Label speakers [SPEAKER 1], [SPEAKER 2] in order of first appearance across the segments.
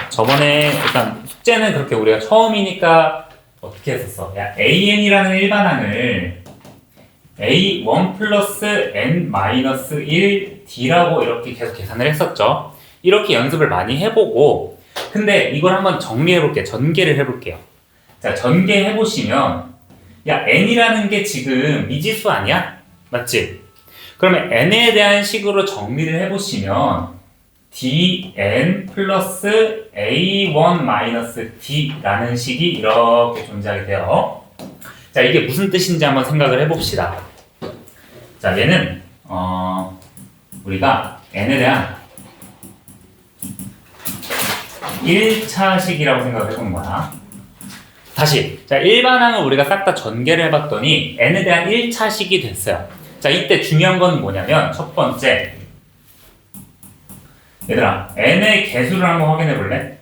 [SPEAKER 1] 저번에 일단 숙제는 그렇게 우리가 처음이니까 어떻게 했었어? 야, an이라는 일반항을 a1 플러스 n 마이너스 1 d라고 이렇게 계속 계산을 했었죠. 이렇게 연습을 많이 해보고, 근데 이걸 한번 정리해볼게요. 전개를 해볼게요. 자, 전개해보시면 야, n이라는 게 지금 미지수 아니야? 맞지? 그러면 n에 대한 식으로 정리를 해보시면 dn 플러스 a1 마이너스 d라는 식이 이렇게 존재하게 돼요. 자, 이게 무슨 뜻인지 한번 생각을 해봅시다. 자, 얘는 우리가 n에 대한 1차식이라고 생각을 해보는 거야. 다시, 자, 일반항을 우리가 싹 다 전개를 해봤더니 n에 대한 1차식이 됐어요. 자, 이때 중요한 건 뭐냐면 첫 번째, 얘들아, n의 개수를 한번 확인해 볼래?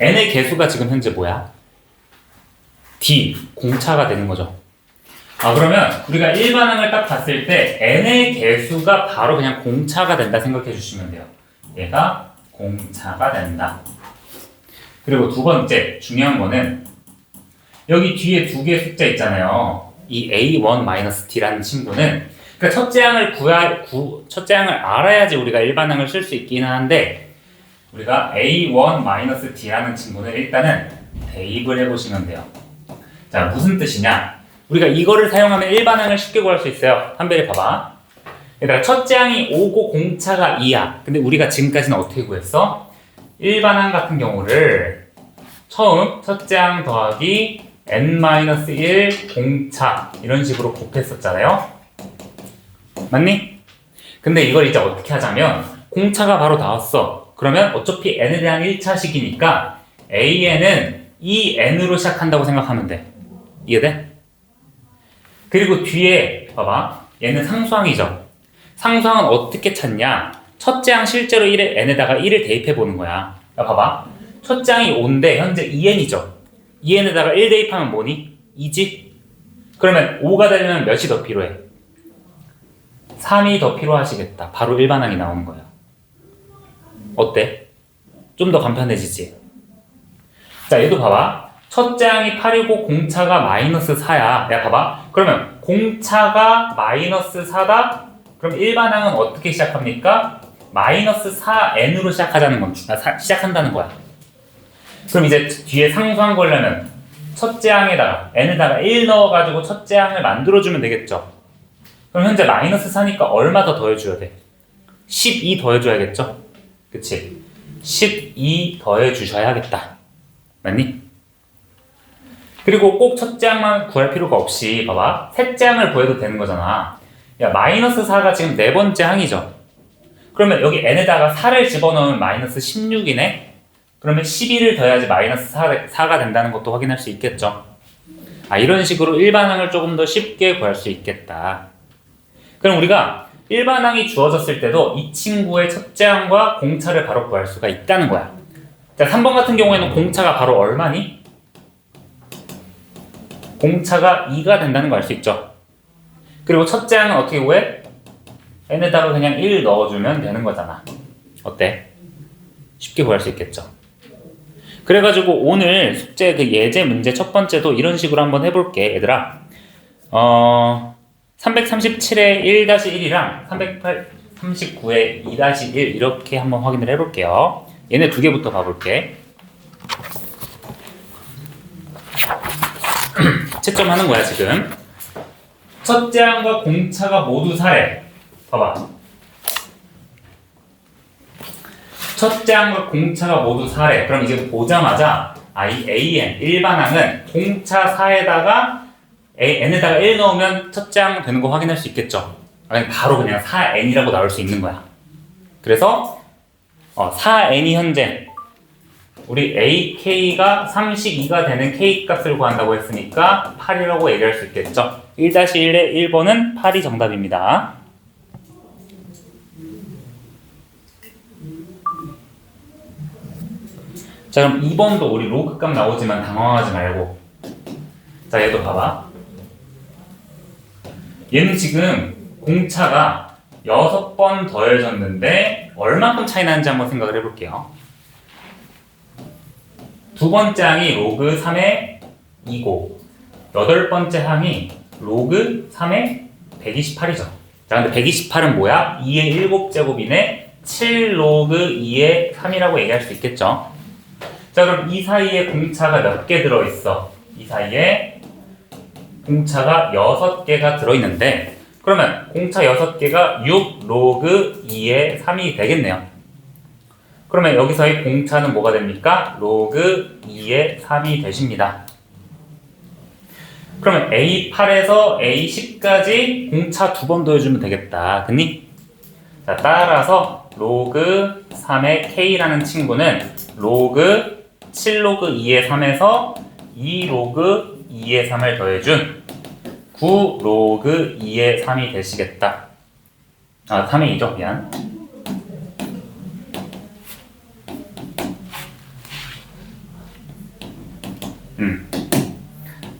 [SPEAKER 1] n의 개수가 지금 현재 뭐야? d, 공차가 되는 거죠. 그러면 우리가 일반항을 딱 봤을 때 n의 개수가 바로 그냥 공차가 된다 생각해 주시면 돼요. 얘가 공차가 된다. 그리고 두 번째 중요한 거는 여기 뒤에 두 개의 숫자 있잖아요. 이 a1-d라는 친구는, 그러니까 첫째 항을 알아야지 우리가 일반항을 쓸 수 있긴 한데, 우리가 a1-d라는 친구는 일단은 대입을 해보시면 돼요. 자, 무슨 뜻이냐? 우리가 이거를 사용하면 일반항을 쉽게 구할 수 있어요. 한별이 봐봐. 얘들아, 첫째 항이 5고 공차가 2야. 근데 우리가 지금까지는 어떻게 구했어? 일반항 같은 경우를 처음 첫째 항 더하기 n-1 공차 이런 식으로 곱했었잖아요. 맞니? 근데 이걸 이제 어떻게 하자면 공차가 바로 나왔어. 그러면 어차피 n에 대한 1차식이니까 an은 이 n으로 시작한다고 생각하면 돼. 이해돼? 그리고 뒤에 봐봐. 얘는 상수항이죠. 상수항은 어떻게 찾냐? 첫째 항 실제로 1에 n에다가 1을 대입해 보는 거야. 야, 봐봐. 첫째 항이 5인데 현재 2n이죠. 2n에다가 1 대입하면 뭐니? 2지? 그러면 5가 되려면 몇이 더 필요해? 3이 더 필요하시겠다. 바로 일반항이 나오는 거야. 어때? 좀 더 간편해지지? 자, 얘도 봐봐. 첫째 항이 8이고 공차가 마이너스 4야. 야, 봐봐. 그러면 공차가 마이너스 4다? 그럼 일반항은 어떻게 시작합니까? 마이너스 4n으로 시작한다는 거야. 그럼 이제 뒤에 상수항 걸려면 첫째 항에다가 n에다가 1 넣어가지고 첫째 항을 만들어주면 되겠죠. 그럼 현재 마이너스 4니까 얼마 더 더해줘야 돼? 12 더해줘야겠죠? 그치? 12 더해주셔야겠다. 맞니? 그리고 꼭 첫째 항만 구할 필요가 없이 봐봐. 셋째 항을 구해도 되는 거잖아. 야, 마이너스 4가 지금 네 번째 항이죠. 그러면 여기 n에다가 4를 집어넣으면 마이너스 16이네? 그러면 12를 더해야지 마이너스 4가 된다는 것도 확인할 수 있겠죠. 이런 식으로 일반항을 조금 더 쉽게 구할 수 있겠다. 그럼 우리가 일반항이 주어졌을 때도 이 친구의 첫째 항과 공차를 바로 구할 수가 있다는 거야. 자, 3번 같은 경우에는 공차가 바로 얼마니? 공차가 2가 된다는 걸 알 수 있죠. 그리고 첫째 항은 어떻게 구해? n에다가 그냥 1 넣어주면 되는 거잖아. 어때? 쉽게 구할 수 있겠죠. 그래가지고 오늘 숙제 그 예제 문제 첫 번째도 이런 식으로 한번 해볼게, 얘들아. 337의 1-1이랑 339의 2-1 이렇게 한번 확인을 해볼게요. 얘네 두 개부터 봐볼게. 채점하는 거야, 지금. 첫째 항과 공차가 모두 4래. 봐봐. 첫째 항과 공차가 모두 4래. 그럼 이제 보자마자 이 AN 일반항은 공차 4에다가 n에다가 1 넣으면 첫째 항 되는 거 확인할 수 있겠죠. 바로 그냥 4n이라고 나올 수 있는 거야. 그래서 4n이 현재 우리 AK가 32가 되는 K 값을 구한다고 했으니까 8이라고 얘기할 수 있겠죠. 1-1의 1번은 8이 정답입니다. 자, 그럼 2번도 우리 로그 값 나오지만 당황하지 말고. 자, 얘도 봐봐. 얘는 지금 공차가 6번 더해졌는데 얼마큼 차이 나는지 한번 생각을 해볼게요. 두 번째 항이 로그 3의 2고 여덟 번째 항이 로그 3의 128이죠. 자, 근데 128은 뭐야? 2의 7제곱이네 7 로그 2의 3이라고 얘기할 수 있겠죠. 자, 그럼 이 사이에 공차가 몇 개 들어있어? 이 사이에 공차가 6개가 들어있는데 그러면 공차 6개가 6 로그 2의 3이 되겠네요. 그러면 여기서의 공차는 뭐가 됩니까? 로그 2의 3이 되십니다. 그러면 A8에서 A10까지 공차 2번 더해주면 되겠다. 됐니? 자, 따라서 로그 3의 K라는 친구는 로그 7 로그 2의 3에서 2 로그 2의 3을 더해준 9 로그 2의 3이 되시겠다. 아, 3의 2죠. 미안.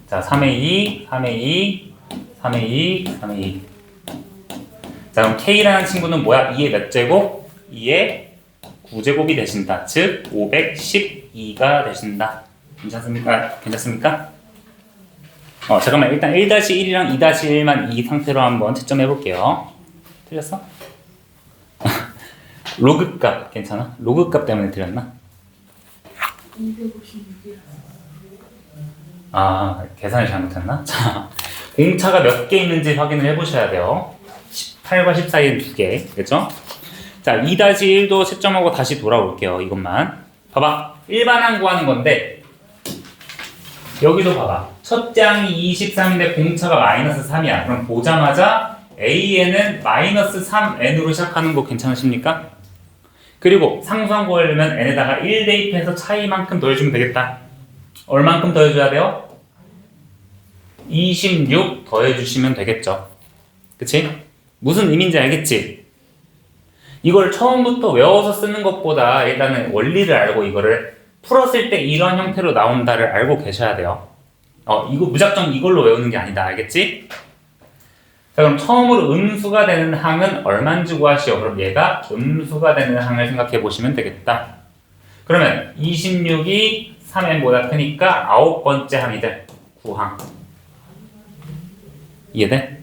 [SPEAKER 1] 자, 3의 2, 3의 2, 3의 2, 3의 2. 자, 그럼 K라는 친구는 뭐야? 2의 몇 제곱? 2의 9제곱이 되신다. 즉, 512가 되신다. 괜찮습니까? 괜찮습니까? 잠깐만. 일단 1-1이랑 2-1만 이 상태로 한번 채점해 볼게요. 틀렸어? 로그 값 괜찮아? 로그 값 때문에 틀렸나?
[SPEAKER 2] 256이라.
[SPEAKER 1] 아, 계산을 잘못했나? 자, 공차가 몇 개 있는지 확인을 해보셔야 돼요. 18과 14에는 2개, 그죠? 자, 2-1도 채점하고 다시 돌아올게요. 이것만. 봐봐. 일반항 구하는 건데, 여기도 봐봐. 첫째 항이 23인데 공차가 마이너스 3이야. 그럼 보자마자 A에는 마이너스 3n으로 시작하는 거 괜찮으십니까? 그리고 상수항 구하려면 n에다가 1 대입해서 차이만큼 더해주면 되겠다. 얼만큼 더해줘야 돼요? 26 더해주시면 되겠죠. 그치? 무슨 의미인지 알겠지? 이걸 처음부터 외워서 쓰는 것보다 일단은 원리를 알고 이거를 풀었을 때 이런 형태로 나온다를 알고 계셔야 돼요. 이거 무작정 이걸로 외우는 게 아니다. 알겠지? 자, 그럼 처음으로 음수가 되는 항은 얼마인지 구하시오. 그럼 얘가 음수가 되는 항을 생각해 보시면 되겠다. 그러면 26이 3n보다 크니까 9번째 항이 돼. 9항. 이해돼?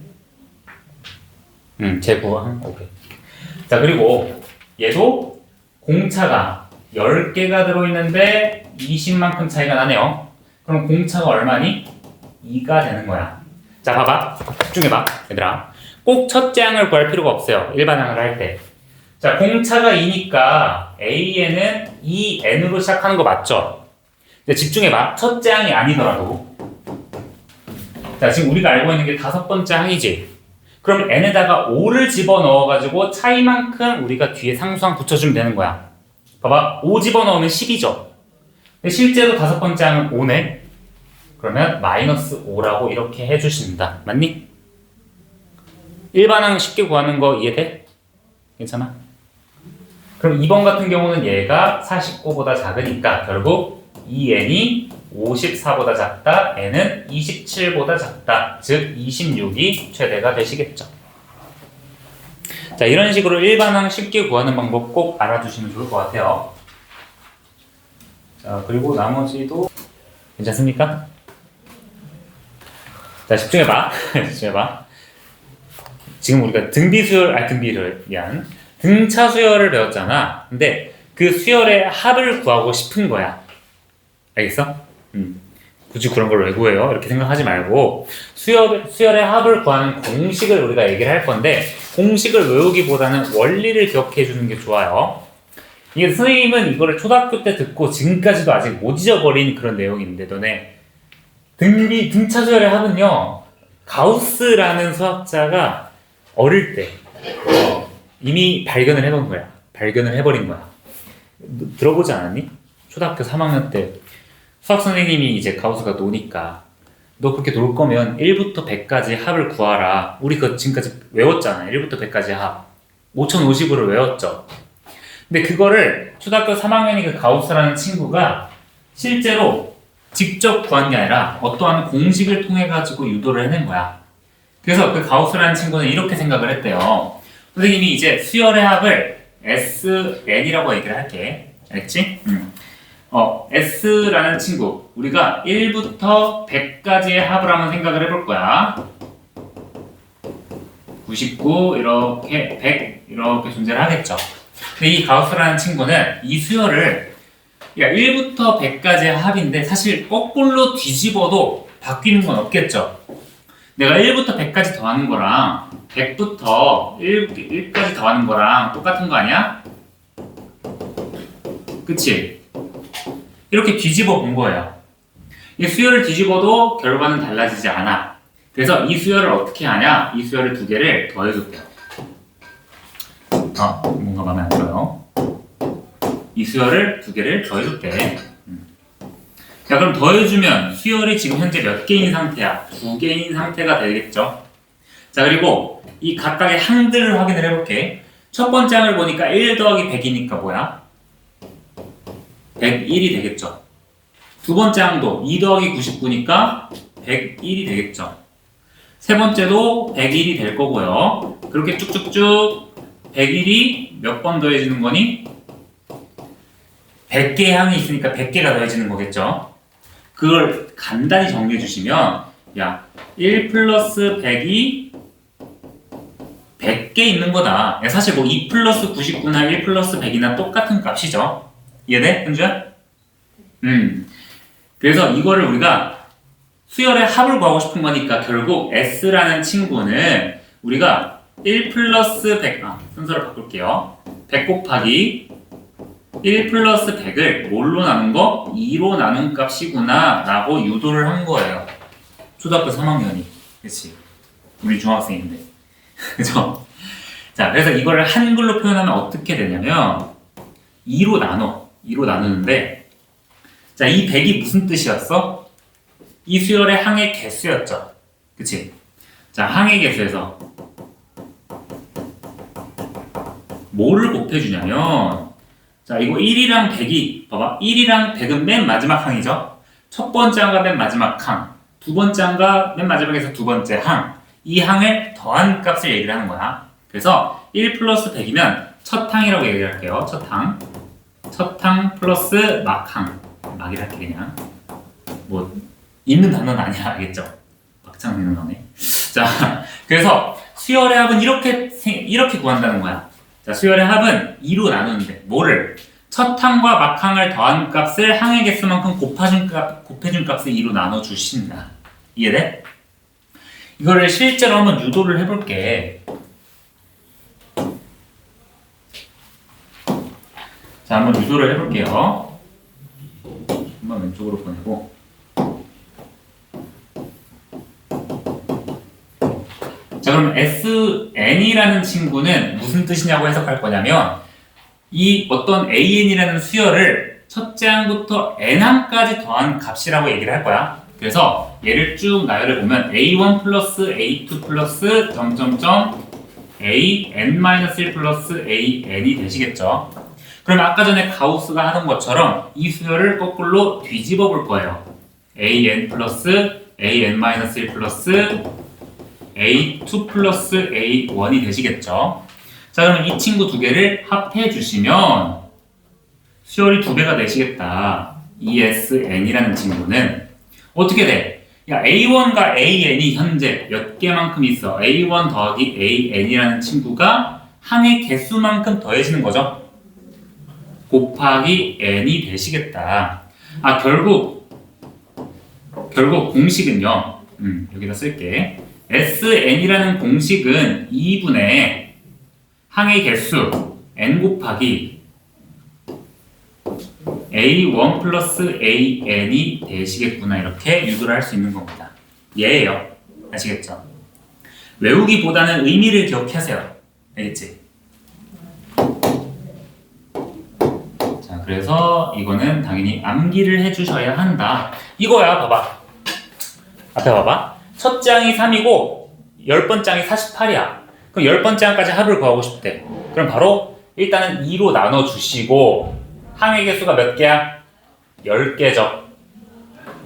[SPEAKER 1] 제 9항. 오케이. 자, 그리고 얘도 공차가 10개가 들어있는데 20만큼 차이가 나네요. 그럼 공차가 얼마니? 2가 되는 거야. 자, 봐봐. 집중해봐. 얘들아. 꼭 첫째 항을 구할 필요가 없어요. 일반항을 할 때. 자, 공차가 2니까 A에는 2n으로 시작하는 거 맞죠? 근데 집중해봐. 첫째 항이 아니더라도. 자, 지금 우리가 알고 있는 게 5번째 항이지. 그럼 n에다가 5를 집어넣어가지고 차이만큼 우리가 뒤에 상수항 붙여주면 되는 거야. 봐봐. 5 집어넣으면 10이죠. 근데 실제로 5번째 항은 5네. 그러면 마이너스 5라고 이렇게 해주신다. 맞니? 일반항 쉽게 구하는 거 이해돼? 괜찮아? 그럼 2번 같은 경우는 얘가 49보다 작으니까 결국 2n이 54보다 작다, n은 27보다 작다. 즉 26이 최대가 되시겠죠. 자, 이런 식으로 일반항 쉽게 구하는 방법 꼭 알아두시면 좋을 것 같아요. 자, 그리고 나머지도 괜찮습니까? 자, 집중해봐. 집중해봐. 지금 우리가 등차 수열을 배웠잖아. 근데 그 수열의 합을 구하고 싶은 거야. 알겠어? 굳이 그런 걸 왜 구해요? 이렇게 생각하지 말고 수열의 합을 구하는 공식을 우리가 얘기를 할 건데 공식을 외우기보다는 원리를 기억해 주는 게 좋아요. 이게 선생님은 이거를 초등학교 때 듣고 지금까지도 아직 못 잊어버린 그런 내용인데 너네 등차 수열의 합은요 가우스라는 수학자가 어릴 때 이미 발견을 해본 거야. 발견을 해버린 거야. 들어보지 않았니? 초등학교 3학년 때 수학 선생님이 이제 가우스가 노니까 너 그렇게 놀 거면 1부터 100까지 합을 구하라. 우리 그거 지금까지 외웠잖아. 1부터 100까지 합. 5050으로 외웠죠. 근데 그거를 초등학교 3학년이 그 가우스라는 친구가 실제로 직접 구한 게 아니라 어떠한 공식을 통해 가지고 유도를 해낸 거야. 그래서 그 가우스라는 친구는 이렇게 생각을 했대요. 선생님이 이제 수열의 합을 SN이라고 얘기를 할게. 알겠지? S라는 친구, 우리가 1부터 100까지의 합을 한번 생각을 해볼 거야. 99, 이렇게 100, 이렇게 존재를 하겠죠. 근데 이 가우스라는 친구는 이 수열을 1부터 100까지의 합인데 사실 거꾸로 뒤집어도 바뀌는 건 없겠죠. 내가 1부터 100까지 더하는 거랑 100부터 1까지 더하는 거랑 똑같은 거 아니야? 그치? 이렇게 뒤집어 본 거예요. 이 수열을 뒤집어도 결과는 달라지지 않아. 그래서 이 수열을 어떻게 하냐? 이 수열을 두 개를 더해줄게요. 뭔가 마음에 안 들어요. 이 수열을 두 개를 더해줄게. 자, 그럼 더해주면 수열이 지금 현재 몇 개인 상태야? 두 개인 상태가 되겠죠. 자, 그리고 이 각각의 항들을 확인을 해볼게. 첫 번째 항을 보니까 1 더하기 100이니까 뭐야? 101이 되겠죠. 두 번째 항도 2 더하기 99니까 101이 되겠죠. 세 번째도 101이 될 거고요. 그렇게 쭉쭉쭉 101이 몇 번 더해지는 거니? 100개의 항이 있으니까 100개가 더해지는 거겠죠. 그걸 간단히 정리해 주시면 1 플러스 100이 100개 있는 거다. 사실 뭐 2 플러스 99나 1 플러스 100이나 똑같은 값이죠. 이해돼? 현주야? 그래서 이거를 우리가 수열의 합을 구하고 싶은 거니까 결국 S라는 친구는 우리가 1 플러스 100, 순서를 바꿀게요. 100 곱하기 1 플러스 100을 뭘로 나눈 거? 2로 나눈 값이구나 라고 유도를 한 거예요. 초등학교 3학년이. 그치? 우리 중학생인데. 그죠? 자, 그래서 이거를 한글로 표현하면 어떻게 되냐면 2로 나누는데, 자, 이 100이 무슨 뜻이었어? 이 수열의 항의 개수였죠. 그치? 자, 항의 개수에서 뭐를 곱해주냐면, 자, 이거 1이랑 100이, 봐봐. 1이랑 100은 맨 마지막 항이죠? 첫 번째 항과 맨 마지막 항, 두 번째 항과 맨 마지막에서 두 번째 항, 이 항을 더한 값을 얘기를 하는 거야. 그래서 1 플러스 100이면 첫 항이라고 얘기를 할게요. 첫 항 플러스 막항. 막이랄게 그냥. 뭐 있는 단어는 아니야. 알겠죠? 막창 있는 거네. 자, 그래서 수열의 합은 이렇게 구한다는 거야. 자, 수열의 합은 2로 나누는데 뭐를? 첫 항과 막항을 더한 값을 항의 개수만큼 곱해준 값을 2로 나눠주신다. 이해돼? 이거를 실제로 한번 유도를 해볼게. 자, 한번 유도를 해볼게요. 한번 왼쪽으로 보내고. 자, 그럼 SN이라는 친구는 무슨 뜻이냐고 해석할 거냐면 이 어떤 AN이라는 수열을 첫째 항부터 N항까지 더한 값이라고 얘기를 할 거야. 그래서 얘를 쭉 나열해 보면 A1 플러스 A2 플러스 점점점 AN-1 플러스 AN이 되시겠죠. 그럼 아까 전에 가우스가 하던 것처럼 이 수열을 거꾸로 뒤집어 볼 거예요. AN 플러스 AN-1 플러스 A2 플러스 A1이 되시겠죠. 자, 그러면 이 친구 두 개를 합해 주시면 수열이 두 배가 되시겠다. ESN이라는 친구는 어떻게 돼? A1과 AN이 현재 몇 개만큼 있어? A1 더하기 AN이라는 친구가 항의 개수만큼 더해지는 거죠. 곱하기 N이 되시겠다. 결국 공식은요. 여기다 쓸게. SN이라는 공식은 2분의 항의 개수 N 곱하기 A1 플러스 AN이 되시겠구나. 이렇게 유도를 할 수 있는 겁니다. 얘예요. 아시겠죠? 외우기보다는 의미를 기억하세요. 알겠지? 자, 그래서 이거는 당연히 암기를 해주셔야 한다. 이거야, 봐봐. 앞에 봐봐. 첫째 항이 3이고 10번째 항이 48이야. 그럼 10번째 항까지 합을 구하고 싶대. 그럼 바로 일단은 2로 나눠주시고 항의 개수가 몇 개야? 10개죠.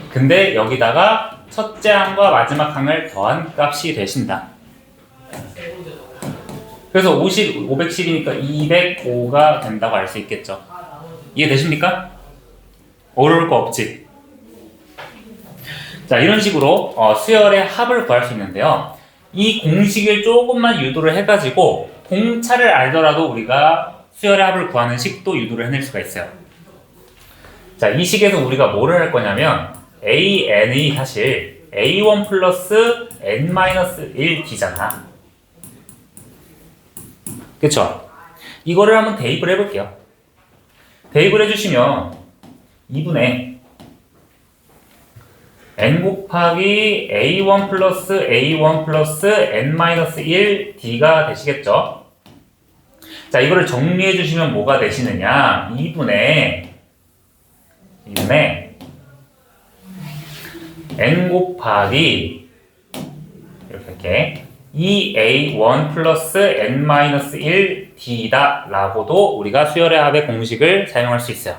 [SPEAKER 1] 근데 여기다가 첫째 항과 마지막 항을 더한 값이 되신다. 그래서 510이니까 205가 된다고 알 수 있겠죠. 이해되십니까? 어려울 거 없지? 자, 이런 식으로 수열의 합을 구할 수 있는데요. 이 공식을 조금만 유도를 해가지고 공차를 알더라도 우리가 수열의 합을 구하는 식도 유도를 해낼 수가 있어요. 자, 이 식에서 우리가 뭐를 할 거냐면 AN이 사실 A1 플러스 N-1D잖아. 그쵸? 이거를 한번 대입을 해볼게요. 대입을 해주시면 2분의 N 곱하기 A1 플러스 A1 플러스 N-1D가 되시겠죠? 자, 이거를 정리해 주시면 뭐가 되시느냐? 2분의 N 곱하기 이렇게 2A1 플러스 N-1D다 라고도 우리가 수열의 합의 공식을 사용할 수 있어요.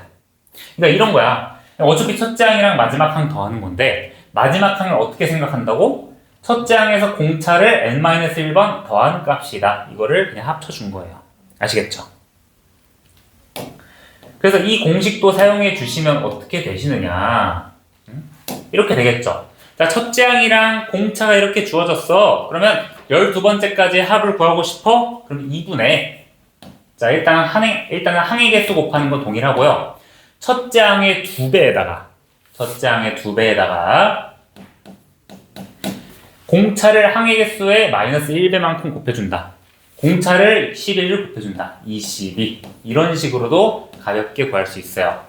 [SPEAKER 1] 그러니까 이런 거야. 어차피 첫째 항이랑 마지막 항 더하는 건데 마지막 항을 어떻게 생각한다고? 첫째 항에서 공차를 N-1번 더한 값이다. 이거를 그냥 합쳐준 거예요. 아시겠죠? 그래서 이 공식도 사용해 주시면 어떻게 되시느냐? 이렇게 되겠죠. 자, 첫째 항이랑 공차가 이렇게 주어졌어. 그러면 12번째까지 합을 구하고 싶어? 그럼 2분의 자, 일단은 항의 개수 곱하는 건 동일하고요. 첫째 항의 2배에다가 공차를 항의 개수의 마이너스 1배만큼 곱해준다. 공차를 11을 곱해준다. 22. 이런 식으로도 가볍게 구할 수 있어요.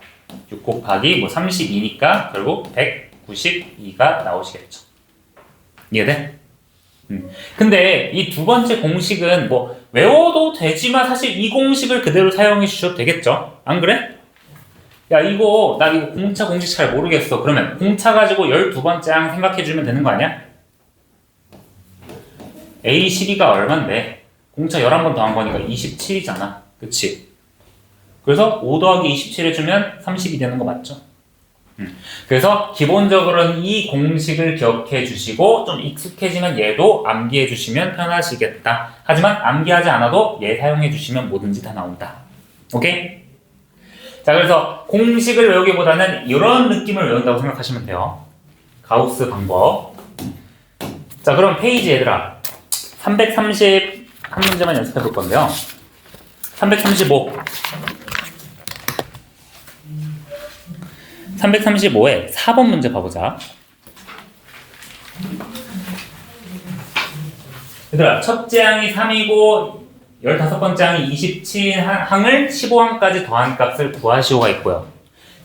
[SPEAKER 1] 6 곱하기 32니까 결국 192가 나오시겠죠. 이해돼? 근데 이 두 번째 공식은 뭐 외워도 되지만 사실 이 공식을 그대로 사용해 주셔도 되겠죠? 안 그래? 야, 나 이거 공차 공식 잘 모르겠어. 그러면 공차 가지고 12번째 항 생각해 주면 되는 거 아니야? A12가 얼만데? 공차 11번 더한 거니까 27이잖아. 그치? 그래서 5 더하기 27 해주면 30이 되는 거 맞죠? 그래서 기본적으로는 이 공식을 기억해 주시고 좀 익숙해지면 얘도 암기해 주시면 편하시겠다. 하지만 암기하지 않아도 얘 사용해 주시면 뭐든지 다 나온다. 오케이? 자, 그래서 공식을 외우기보다는 이런 느낌을 외운다고 생각하시면 돼요. 가우스 방법. 자, 그럼 페이지 얘들아 330 한 문제만 연습해 볼 건데요. 335에 4번 문제 봐보자. 얘들아, 첫째 항이 3이고 15번째 항이 27항을 15항까지 더한 값을 구하시오가 있고요.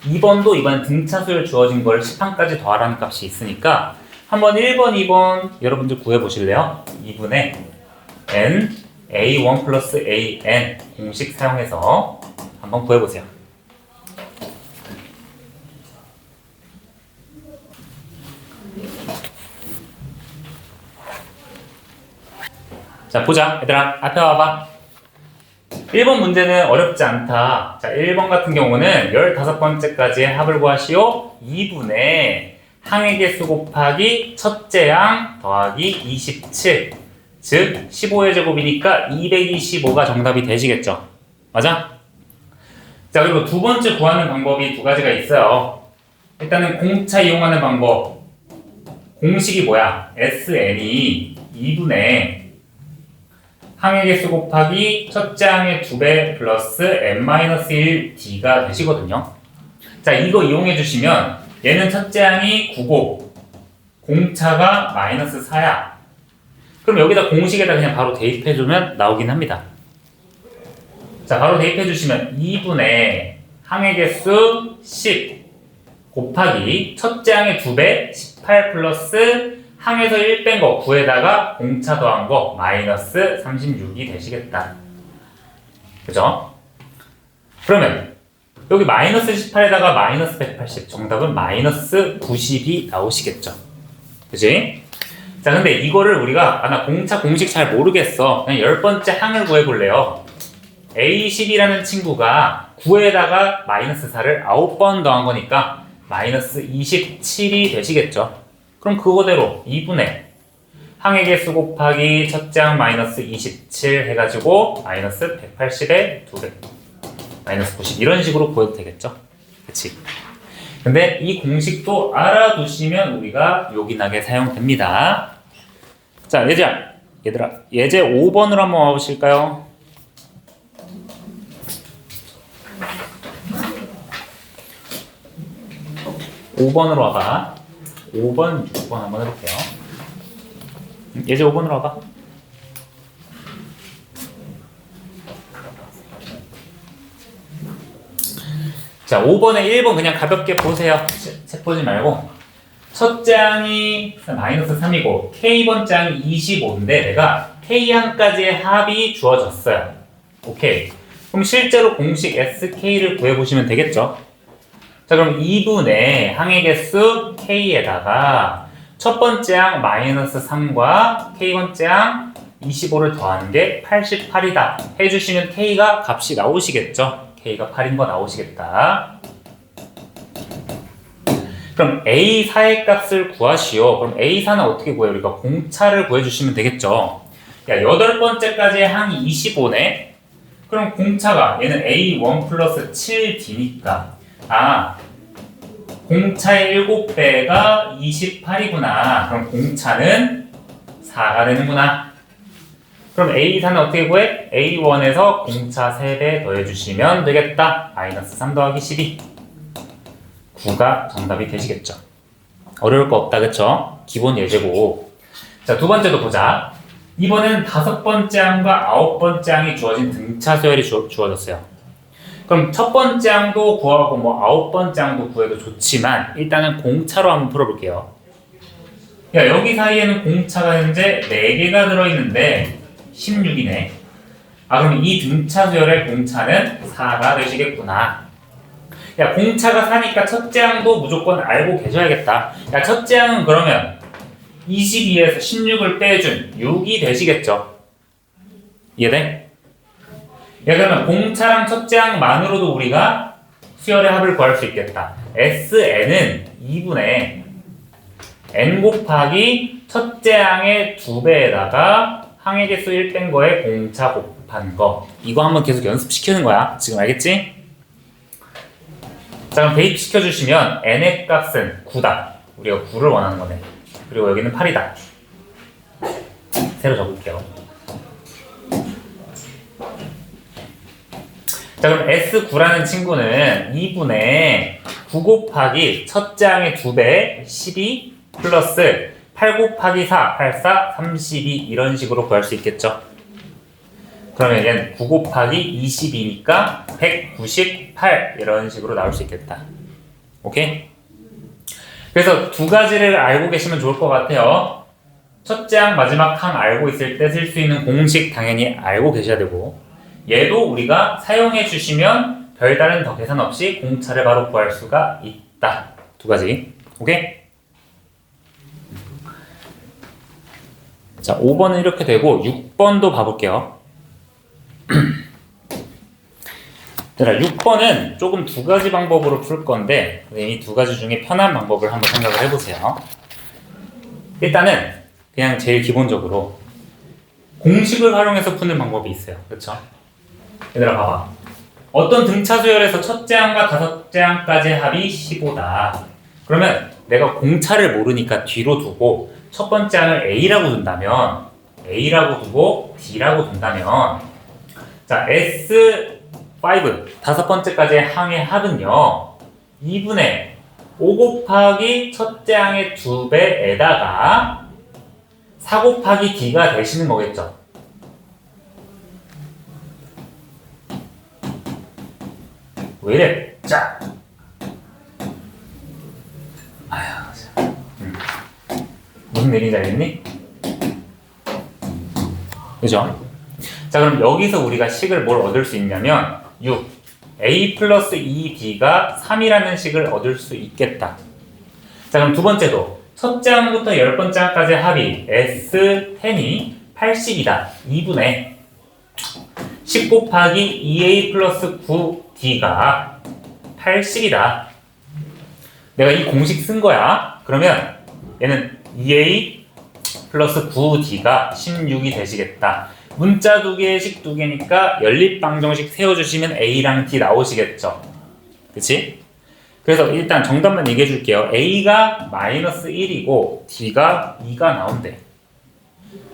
[SPEAKER 1] 2번도 이번 등차수열 주어진 걸 10항까지 더하라는 값이 있으니까 한번 1번, 2번 여러분들 구해보실래요? 2분의 n a1 플러스 an 공식 사용해서 한번 구해보세요. 자, 보자. 얘들아, 앞에 와봐. 1번 문제는 어렵지 않다. 자, 1번 같은 경우는 15번째까지의 합을 구하시오. 2분의 항의 개수 곱하기 첫째 항 더하기 27. 즉, 15의 제곱이니까 225가 정답이 되시겠죠? 맞아? 자, 그리고 두 번째 구하는 방법이 두 가지가 있어요. 일단은 공차 이용하는 방법. 공식이 뭐야? SN이 2분의 항의 개수 곱하기 첫째 항의 2배 플러스 n-1d가 되시거든요. 자, 이거 이용해 주시면 얘는 첫째 항이 9고 공차가 마이너스 4야. 그럼 여기다 공식에다 그냥 바로 대입해 주면 나오긴 합니다. 자, 바로 대입해 주시면 2분의 항의 개수 10 곱하기 첫째 항의 2배 18 플러스 항에서 1 뺀 거 9에다가 공차 더한 거 마이너스 36이 되시겠다. 그죠? 그러면 여기 마이너스 18에다가 마이너스 180 정답은 마이너스 90이 나오시겠죠. 그치? 자, 근데 이거를 우리가 나 공차 공식 잘 모르겠어. 그냥 10번째 항을 구해볼래요. A10이라는 친구가 9에다가 마이너스 4를 9번 더한 거니까 마이너스 27이 되시겠죠. 그럼 그거대로 2분의 항의 개수 곱하기 첫째 항 마이너스 27 해가지고 마이너스 180에 2배 마이너스 90 이런 식으로 구해도 되겠죠? 그치? 근데 이 공식도 알아두시면 우리가 요긴하게 사용됩니다. 자, 얘들아, 예제 5번으로 한번 와보실까요? 5번으로 와봐. 5번, 6번 한번 해볼게요. 예제 5번으로 와봐. 자, 5번에 1번 그냥 가볍게 보세요. 책 보지 말고. 첫 장이 마이너스 3이고 K번 장이 25인데 내가 K항까지의 합이 주어졌어요. 오케이. 그럼 실제로 공식 SK를 구해보시면 되겠죠? 자, 그럼 2분의 항의 개수 K에다가 첫 번째 항 마이너스 3과 K번째 항 25를 더하는 게 88이다 해주시면 K가 값이 나오시겠죠? K가 8인 거 나오시겠다. 그럼 A4의 값을 구하시오. 그럼 A4는 어떻게 구해요? 우리가 공차를 구해주시면 되겠죠? 야, 8번째까지 항이 25네? 그럼 공차가 얘는 A1 플러스 7D니까 공차의 7배가 28이구나. 그럼 공차는 4가 되는구나. 그럼 A4는 어떻게 구해? A1에서 공차 3배 더해주시면 되겠다. 마이너스 3 더하기 12. 9가 정답이 되시겠죠. 어려울 거 없다, 그쵸? 기본 예제고. 자, 두 번째도 보자. 이번엔 5번째 항과 9번째 항이 주어진 등차 수열이 주어졌어요. 그럼 첫 번째 항도 구하고 9번째 항도 구해도 좋지만 일단은 공차로 한번 풀어볼게요. 야, 여기 사이에는 공차가 현재 4개가 들어있는데 16이네. 그럼 이 등차 수열의 공차는 4가 되시겠구나. 야, 공차가 4니까 첫째 항도 무조건 알고 계셔야겠다. 야, 첫째 항은 그러면 22에서 16을 빼준 6이 되시겠죠? 이해돼? 야, 그러면 공차랑 첫째 항만으로도 우리가 수열의 합을 구할 수 있겠다. SN은 2분의 n 곱하기 첫째 항의 2배에다가 항의 개수 1 뺀 거에 공차 곱한 거. 이거 한번 계속 연습시키는 거야. 지금 알겠지? 자, 그럼 대입 시켜주시면 n의 값은 9다. 우리가 9를 원하는 거네. 그리고 여기는 8이다. 새로 적을게요. 자, 그럼 S9라는 친구는 2분의 9 곱하기 첫째 항의 2배 12 플러스 8 곱하기 4, 84, 32 이런 식으로 구할 수 있겠죠? 그러면 얘는 9 곱하기 22니까 198 이런 식으로 나올 수 있겠다. 오케이? 그래서 두 가지를 알고 계시면 좋을 것 같아요. 첫째 항, 마지막 항 알고 있을 때 쓸 수 있는 공식 당연히 알고 계셔야 되고 얘도 우리가 사용해 주시면 별다른 더 계산 없이 공차를 바로 구할 수가 있다. 두 가지. 오케이? 자, 5번은 이렇게 되고 6번도 봐볼게요. 자, 6번은 조금 두 가지 방법으로 풀 건데 이 두 가지 중에 편한 방법을 한번 생각을 해보세요. 일단은 그냥 제일 기본적으로 공식을 활용해서 푸는 방법이 있어요. 그렇죠? 얘들아 봐봐. 어떤 등차 수열에서 첫째 항과 다섯째 항까지의 합이 15다. 그러면 내가 공차를 모르니까 뒤로 두고 첫 번째 항을 A라고 둔다면 A라고 두고 D라고 둔다면 자, S5 다섯 번째까지의 항의 합은요 2분의 5 곱하기 첫째 항의 2배에다가 4 곱하기 D가 되시는 거겠죠. 왜 이래? 자, 무슨 일인지 알겠니? 그죠? 자, 그럼 여기서 우리가 식을 뭘 얻을 수 있냐면 6 a 플러스 2b가 3이라는 식을 얻을 수 있겠다. 자, 그럼 두 번째도 첫째 항부터 10번째 항까지의 합이 S10이 80이다. 2분의 10 곱하기 2a 플러스 9d가 80이다. 내가 이 공식 쓴 거야. 그러면 얘는 2a 플러스 9D가 16이 되시겠다. 문자 두 개, 식 두 개니까 연립방정식 세워주시면 A랑 D 나오시겠죠. 그치? 그래서 일단 정답만 얘기해 줄게요. A가 마이너스 1이고 D가 2가 나온대.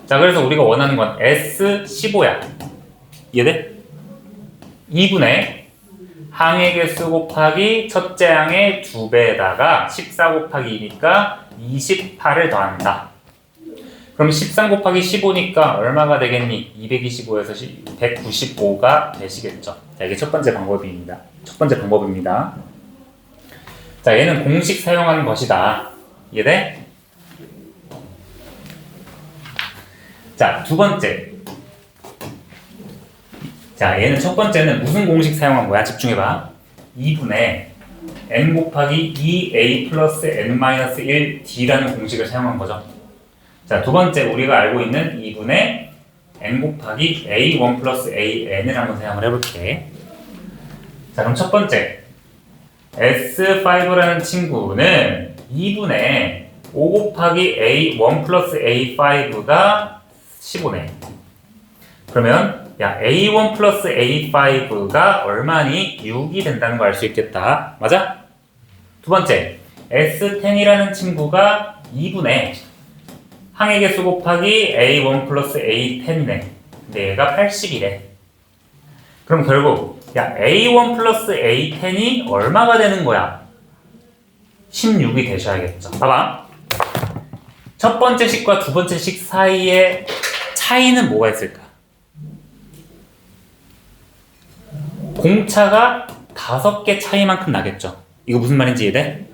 [SPEAKER 1] 자, 그래서 우리가 원하는 건 S15야. 이해돼? 2분의 항의 개수 곱하기 첫째 항의 2배에다가 14 곱하기 2니까 28을 더한다. 그럼 13 곱하기 15니까 얼마가 되겠니? 225에서 195가 되시겠죠. 자, 이게 첫 번째 방법입니다. 자, 얘는 공식 사용하는 것이다. 이해돼? 자, 두 번째. 자, 얘는 첫 번째는 무슨 공식 사용한 거야? 집중해봐. 2분의 n 곱하기 2a 플러스 n-1 d라는 공식을 사용한 거죠. 자, 두 번째 우리가 알고 있는 2분의 n 곱하기 a1 플러스 an을 한번 사용을 해볼게. 자, 그럼 첫 번째 S5라는 친구는 2분의 5 곱하기 A1 플러스 A5가 15네. 그러면 야, A1 플러스 A5가 얼마니? 6이 된다는 걸 알 수 있겠다. 맞아? 두 번째 S10이라는 친구가 2분의 항의 개수 곱하기 A1 플러스 A10이네. 근데 얘가 80이래. 그럼 결국 야, A1 플러스 A10이 얼마가 되는 거야? 16이 되셔야겠죠. 봐봐. 첫 번째 식과 두 번째 식 사이에 차이는 뭐가 있을까? 공차가 5개 차이만큼 나겠죠. 이거 무슨 말인지 이해돼?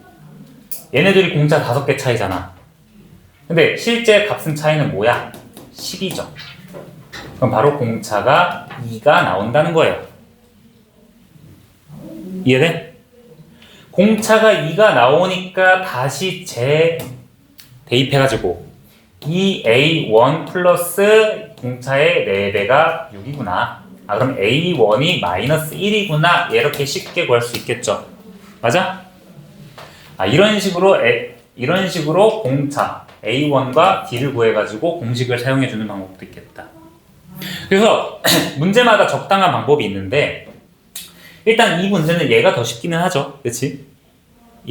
[SPEAKER 1] 얘네들이 공차 5개 차이잖아. 근데 실제 값은 차이는 뭐야? 10이죠. 그럼 바로 공차가 2가 나온다는 거예요. 이해돼? 공차가 2가 나오니까 다시 대입해가지고 2A1 플러스 공차의 4배가 6이구나. 아, 그럼 A1이 마이너스 1이구나. 이렇게 쉽게 구할 수 있겠죠. 맞아? 아, 이런 식으로 공차 A1과 D를 구해가지고 공식을 사용해주는 방법도 있겠다. 그래서 문제마다 적당한 방법이 있는데 일단 이 문제는 얘가 더 쉽기는 하죠. 그치?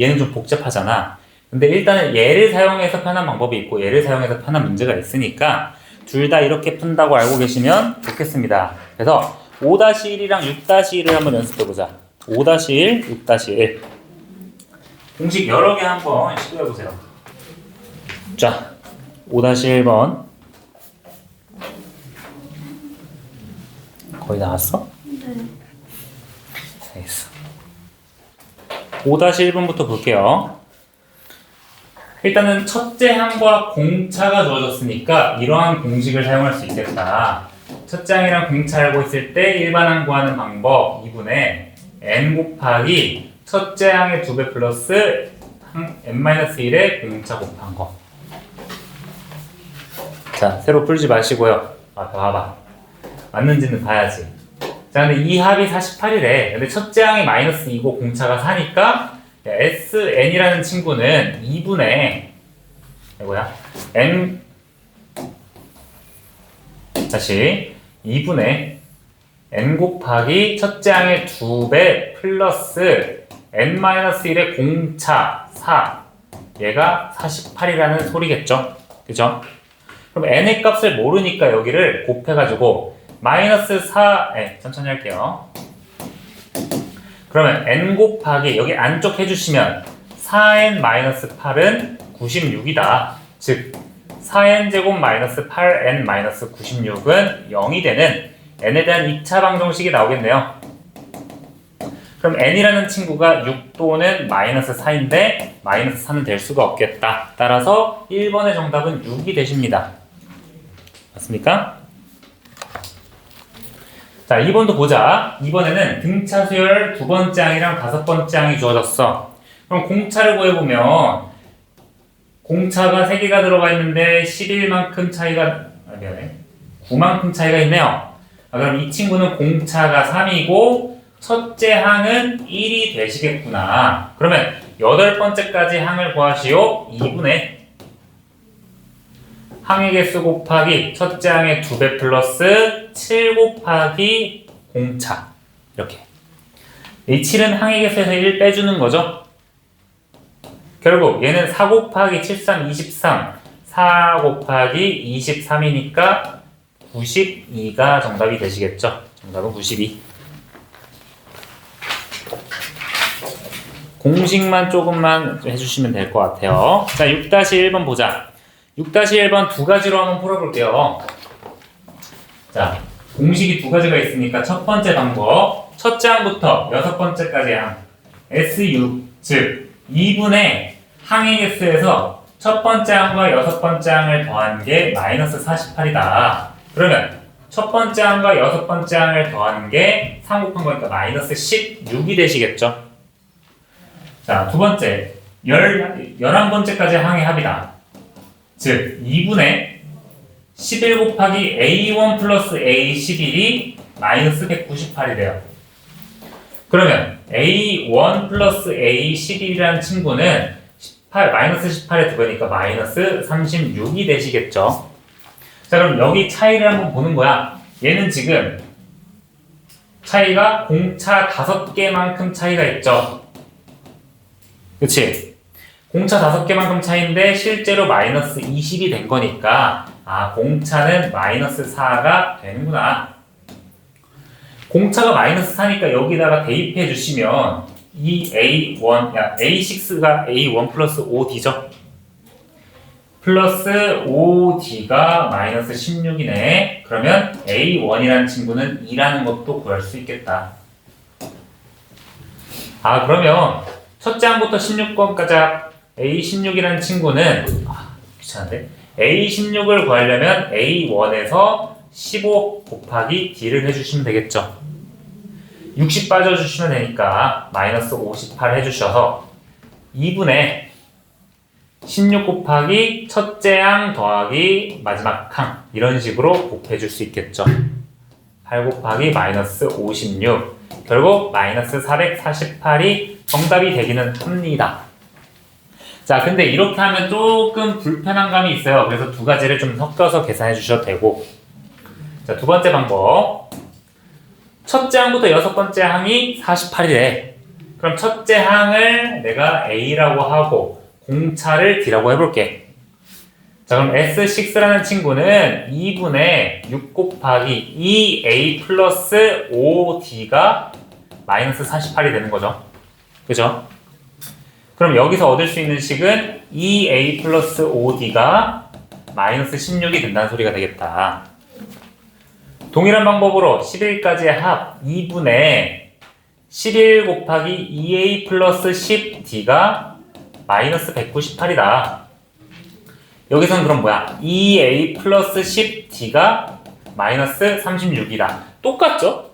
[SPEAKER 1] 얘는 좀 복잡하잖아. 근데 일단은 얘를 사용해서 편한 방법이 있고 얘를 사용해서 편한 문제가 있으니까 둘 다 이렇게 푼다고 알고 계시면 좋겠습니다. 그래서 5-1이랑 6-1을 한번 연습해보자. 5-1, 6-1 공식 여러 개 한번 시도해보세요. 자, 5-1번 거의 나왔어?
[SPEAKER 2] 네.
[SPEAKER 1] 알겠어. 5-1번부터 볼게요. 일단은 첫째 항과 공차가 주어졌으니까 이러한 공식을 사용할 수 있겠다. 첫째 항이랑 공차 알고 있을 때 일반항 구하는 방법 2분의 n 곱하기 첫째 항의 2배 플러스 n-1의 공차 곱한 거. 자, 새로 풀지 마시고요. 봐봐. 맞는지는 봐야지. 자, 근데 이 합이 48이래. 근데 첫째 항이 마이너스 2고 공차가 4니까 SN이라는 친구는 2분의 n 다시 2분의 n 곱하기 첫째 항의 2배 플러스 n-1의 공차 4 얘가 48이라는 소리겠죠. 그죠? 그럼 n의 값을 모르니까 여기를 곱해가지고 마이너스 4 천천히 할게요. 그러면 n 곱하기 여기 안쪽 해주시면 4n-8은 96이다. 즉 4n 제곱 마이너스 8n 마이너스 96은 0이 되는 n에 대한 2차 방정식이 나오겠네요. 그럼 n이라는 친구가 6 또는 마이너스 4인데 마이너스 4는 될 수가 없겠다. 따라서 1번의 정답은 6이 되십니다. 맞습니까? 자, 2번도 보자. 이번에는 등차 수열 두 번째 항이랑 다섯 번째 항이 주어졌어. 그럼 공차를 구해보면 공차가 3개가 들어가 있는데 11만큼 차이가 미안해. 9만큼 차이가 있네요. 그럼 이 친구는 공차가 3이고 첫째 항은 1이 되시겠구나. 그러면 8번째까지 항을 구하시오. 2분의 항의 개수 곱하기 첫째 항의 2배 플러스 7 곱하기 공차. 이렇게. 이 7은 항의 개수에서 1 빼주는 거죠. 결국 얘는 4 곱하기 7, 3, 23. 4 곱하기 23이니까 92가 정답이 되시겠죠. 정답은 92. 공식만 조금만 해주시면 될 것 같아요. 자, 6-1번 보자. 6-1번 두 가지로 한번 풀어볼게요. 자, 공식이 두 가지가 있으니까 첫 번째 방법. 첫째 항부터 여섯 번째까지 항. SU, 즉 2분의 항의 개수에서 첫 번째 항과 여섯 번째 항을 더한 게 마이너스 48이다. 그러면 첫 번째 항과 여섯 번째 항을 더하는 게 3 곱한 거니까 마이너스 16이 되시겠죠. 자, 두 번째 11번째까지 항의 합이다. 즉 2분의 11 곱하기 A1 플러스 A11이 마이너스 198이 돼요. 그러면 A1 플러스 A11이라는 친구는 마이너스 18의 두 배니까 마이너스 36이 되시겠죠. 자, 그럼 여기 차이를 한번 보는 거야. 얘는 지금 차이가 공차 5개만큼 차이가 있죠. 그치? 공차 5개만큼 차이인데 실제로 마이너스 20이 된 거니까 공차는 마이너스 4가 되는구나. 공차가 마이너스 4니까 여기다가 대입해 주시면 이 A6가 A1 플러스 5D죠. 플러스 5D가 마이너스 16이네. 그러면 A1이라는 친구는 2라는 것도 구할 수 있겠다. 그러면 첫째 항부터 16번까지 A16이라는 친구는 귀찮은데? A16을 구하려면 A1에서 15 곱하기 D를 해주시면 되겠죠. 60 빠져주시면 되니까 마이너스 58 해주셔서 2분의 16 곱하기 첫째 항 더하기 마지막 항 이런 식으로 곱해줄 수 있겠죠. 8 곱하기 마이너스 56 결국 마이너스 448이 정답이 되기는 합니다. 자, 근데 이렇게 하면 조금 불편한 감이 있어요. 그래서 두 가지를 좀 섞어서 계산해 주셔도 되고. 자, 두 번째 방법. 첫째 항부터 여섯 번째 항이 48이래. 그럼 첫째 항을 내가 A라고 하고 공차를 D라고 해볼게. 자, 그럼 S6라는 친구는 2분의 6 곱하기 2A 플러스 5D가 마이너스 48이 되는 거죠. 그죠? 그럼 여기서 얻을 수 있는 식은 2A 플러스 5D가 마이너스 16이 된다는 소리가 되겠다. 동일한 방법으로 11까지의 합 2분의 11 곱하기 2A 플러스 10D가 마이너스 198이다. 여기서는 그럼 뭐야? 2A 플러스 10D가 마이너스 36이다. 똑같죠?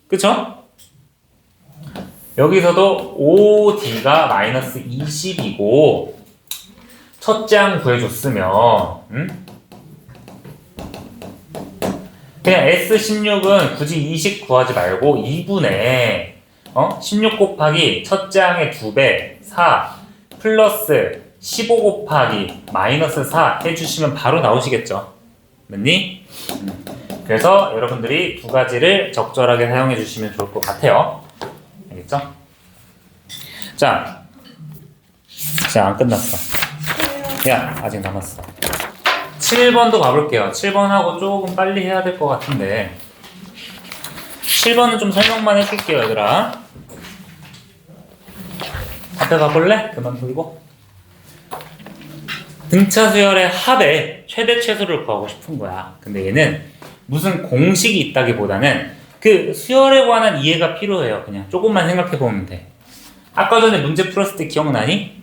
[SPEAKER 1] 그쵸? 여기서도 5D가 마이너스 20이고 첫째 항 구해줬으면 그냥 S16은 굳이 20 구하지 말고 2분의 16 곱하기 첫째 항의 2배 4 플러스 15 곱하기 마이너스 4 해주시면 바로 나오시겠죠. 맞니? 그래서 여러분들이 두 가지를 적절하게 사용해 주시면 좋을 것 같아요. 알겠죠? 자, 안 끝났어. 야, 아직 남았어. 7번도 가볼게요. 7번하고 조금 빨리 해야 될 것 같은데 7번은 좀 설명만 해줄게요, 얘들아. 앞에 가볼래? 그만 돌고. 등차 수열의 합의 최대 최소를 구하고 싶은 거야. 근데 얘는 무슨 공식이 있다기보다는 그 수열에 관한 이해가 필요해요. 그냥 조금만 생각해 보면 돼. 아까 전에 문제 풀었을 때 기억나니?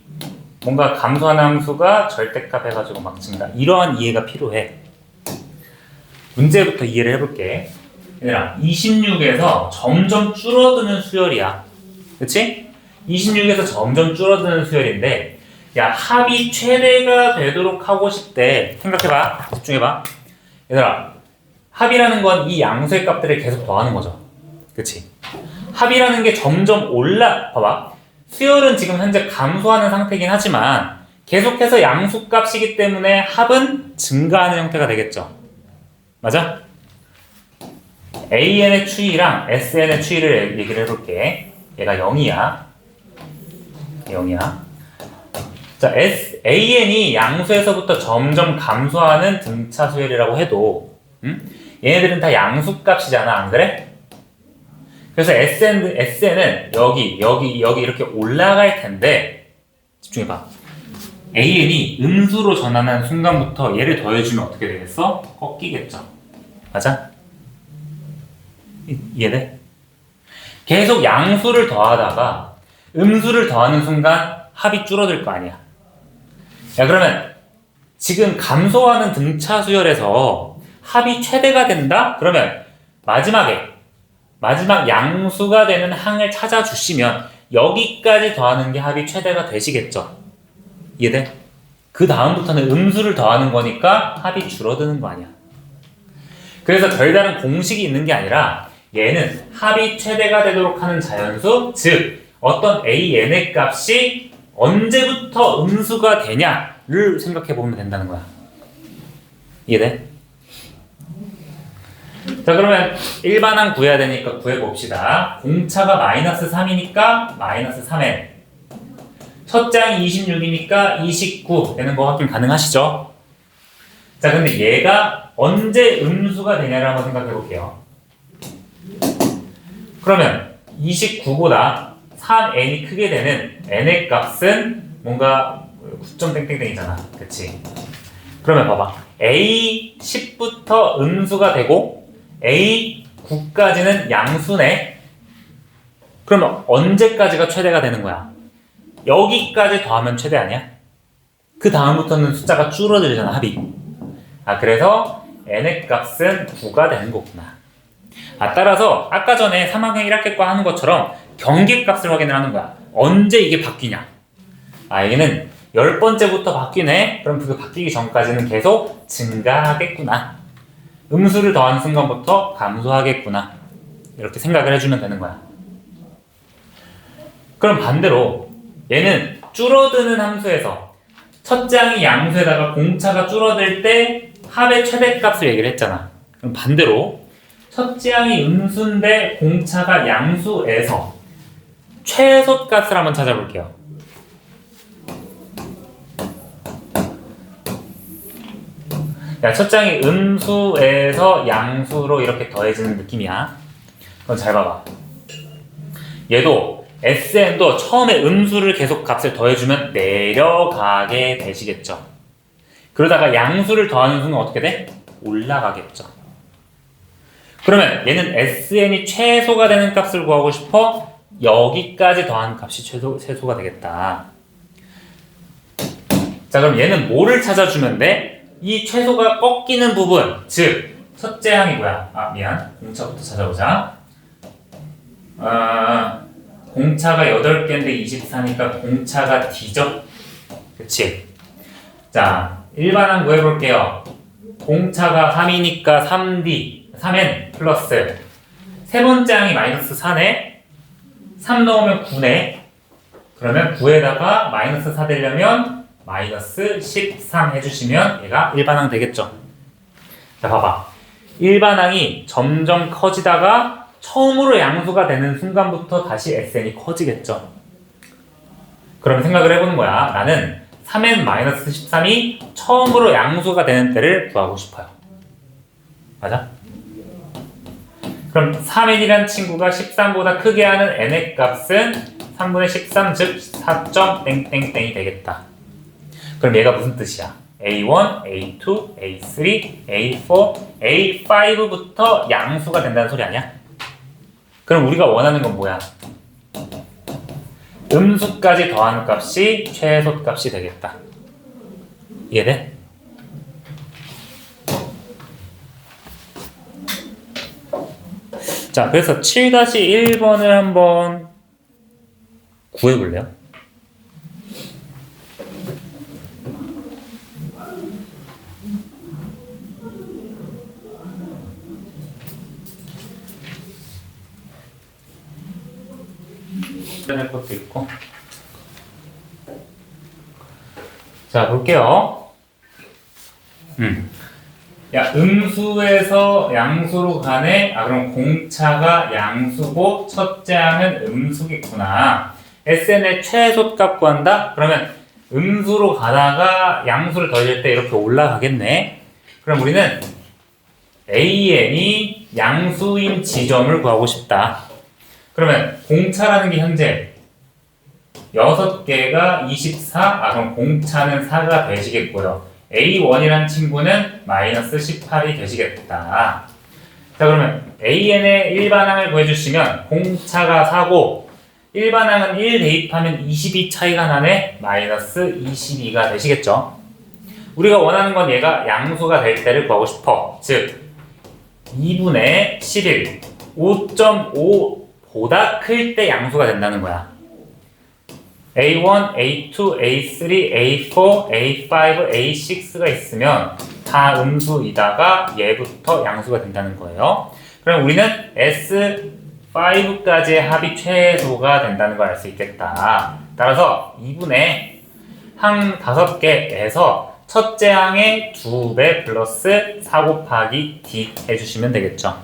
[SPEAKER 1] 뭔가 감소하는 함수가 절대값 해가지고 막 증가. 이러한 이해가 필요해. 문제부터 이해를 해볼게. 얘들아, 26에서 점점 줄어드는 수열이야. 그치? 26에서 점점 줄어드는 수열인데 야, 합이 최대가 되도록 하고 싶대. 생각해봐. 집중해봐. 얘들아, 합이라는 건 이 양수의 값들을 계속 더하는 거죠. 그치? 합이라는 게 점점 봐봐. 수열은 지금 현재 감소하는 상태긴 하지만 계속해서 양수값이기 때문에 합은 증가하는 형태가 되겠죠. 맞아? AN의 추이랑 SN의 추이를 얘기를 해볼게. 얘가 0이야. 0이야. 자, AN이 양수에서부터 점점 감소하는 등차 수열이라고 해도, 얘네들은 다 양수값이잖아, 안 그래? 그래서 SN은 여기 이렇게 올라갈 텐데, 집중해봐. AN이 음수로 전환하는 순간부터 얘를 더해주면 어떻게 되겠어? 꺾이겠죠. 맞아? 이해돼? 계속 양수를 더하다가 음수를 더하는 순간 합이 줄어들 거 아니야. 야, 그러면 지금 감소하는 등차 수열에서 합이 최대가 된다? 그러면 마지막 양수가 되는 항을 찾아주시면 여기까지 더하는 게 합이 최대가 되시겠죠. 이해돼? 그 다음부터는 음수를 더하는 거니까 합이 줄어드는 거 아니야. 그래서 별다른 공식이 있는 게 아니라 얘는 합이 최대가 되도록 하는 자연수, 즉 어떤 AN의 값이 언제부터 음수가 되냐를 생각해 보면 된다는 거야. 이해돼? 자, 그러면 일반항 구해야 되니까 구해봅시다. 공차가 마이너스 3이니까 마이너스 3n. 첫 장이 26이니까 29 되는 거 확인 가능하시죠? 자, 근데 얘가 언제 음수가 되냐를 한번 생각해 볼게요. 그러면 29보다 3n이 크게 되는 n의 값은 뭔가 9점 땡땡땡이잖아. 그치? 그러면 봐봐. a 10부터 음수가 되고 a 9까지는 양수네. 그러면 언제까지가 최대가 되는 거야? 여기까지 더하면 최대 아니야? 그 다음부터는 숫자가 줄어들잖아, 합이. 그래서 n의 값은 9가 되는 거구나. 따라서 아까 전에 3학년 1학기과 하는 것처럼 경계값을 확인을 하는 거야. 언제 이게 바뀌냐? 얘는 10번째부터 바뀌네? 그럼 그게 바뀌기 전까지는 계속 증가하겠구나. 음수를 더하는 순간부터 감소하겠구나. 이렇게 생각을 해주면 되는 거야. 그럼 반대로 얘는 줄어드는 함수에서 첫째 항이 양수에다가 공차가 줄어들 때 합의 최대값을 얘기를 했잖아. 그럼 반대로 첫째 항이 음수인데 공차가 양수에서 최소값을 한번 찾아볼게요. 야, 첫째 항이 음수에서 양수로 이렇게 더해지는 느낌이야. 그럼 잘 봐봐. 얘도 SN도 처음에 음수를 계속 값을 더해주면 내려가게 되시겠죠. 그러다가 양수를 더하는 순간 어떻게 돼? 올라가겠죠. 그러면 얘는 SN이 최소가 되는 값을 구하고 싶어? 여기까지 더하는 값이 최소가 되겠다. 자, 그럼 얘는 뭐를 찾아주면 돼? 이 최소가 꺾이는 부분, 즉 첫째 항이 뭐야? 미안. 공차부터 찾아보자. 공차가 8개인데 24니까 공차가 D죠? 그치? 자, 일반항 구해볼게요. 공차가 3이니까 3n 플러스 세 번째 항이 마이너스 4네. 3 넣으면 9네. 그러면 9에다가 마이너스 4 되려면 마이너스 13 해주시면 얘가 일반항 되겠죠. 자, 봐봐. 일반항이 점점 커지다가 처음으로 양수가 되는 순간부터 다시 SN이 커지겠죠. 그럼 생각을 해보는 거야. 나는 3n-13이 처음으로 양수가 되는 때를 구하고 싶어요. 맞아? 그럼 3n이란 친구가 13보다 크게 하는 n의 값은 3분의 13, 즉 4점 땡땡땡이 되겠다. 그럼 얘가 무슨 뜻이야? A1, A2, A3, A4, A5부터 양수가 된다는 소리 아니야? 그럼 우리가 원하는 건 뭐야? 음수까지 더하는 값이 최소값이 되겠다. 이해돼? 자, 그래서 7-1번을 한번 구해볼래요? 할 것도 있고. 자, 볼게요. 야, 음수에서 양수로 가네? 아, 그럼 공차가 양수고 첫째 항은 음수겠구나. SN의 최소값 구한다? 그러면 음수로 가다가 양수를 더해줄 때 이렇게 올라가겠네? 그럼 우리는 AN이 양수인 지점을 구하고 싶다. 그러면 공차라는 게 현재 6개가 24, 그럼 공차는 4가 되시겠고요. A1이란 친구는 마이너스 18이 되시겠다. 자, 그러면 AN의 일반항을 구해주시면 공차가 4고 일반항은 1 대입하면 22 차이가 나네. 마이너스 22가 되시겠죠. 우리가 원하는 건 얘가 양수가 될 때를 구하고 싶어. 즉 2분의 11, 5.5보다 클 때 양수가 된다는 거야. A1, A2, A3, A4, A5, A6가 있으면 다 음수이다가 얘부터 양수가 된다는 거예요. 그럼 우리는 S5까지의 합이 최소가 된다는 걸 알 수 있겠다. 따라서 2분의 항 5개에서 첫째 항의 2배 플러스 4 곱하기 D 해주시면 되겠죠.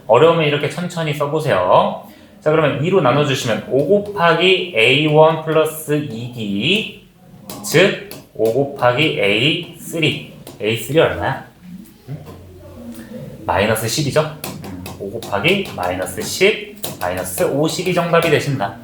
[SPEAKER 1] 어려우면 이렇게 천천히 써보세요. 자, 그러면 2로 나눠주시면 5 곱하기 A1 플러스 2D, 즉 5 곱하기 A3. A3 얼마야? 마이너스 10이죠? 5 곱하기 마이너스 10, 마이너스 50이 정답이 되신다.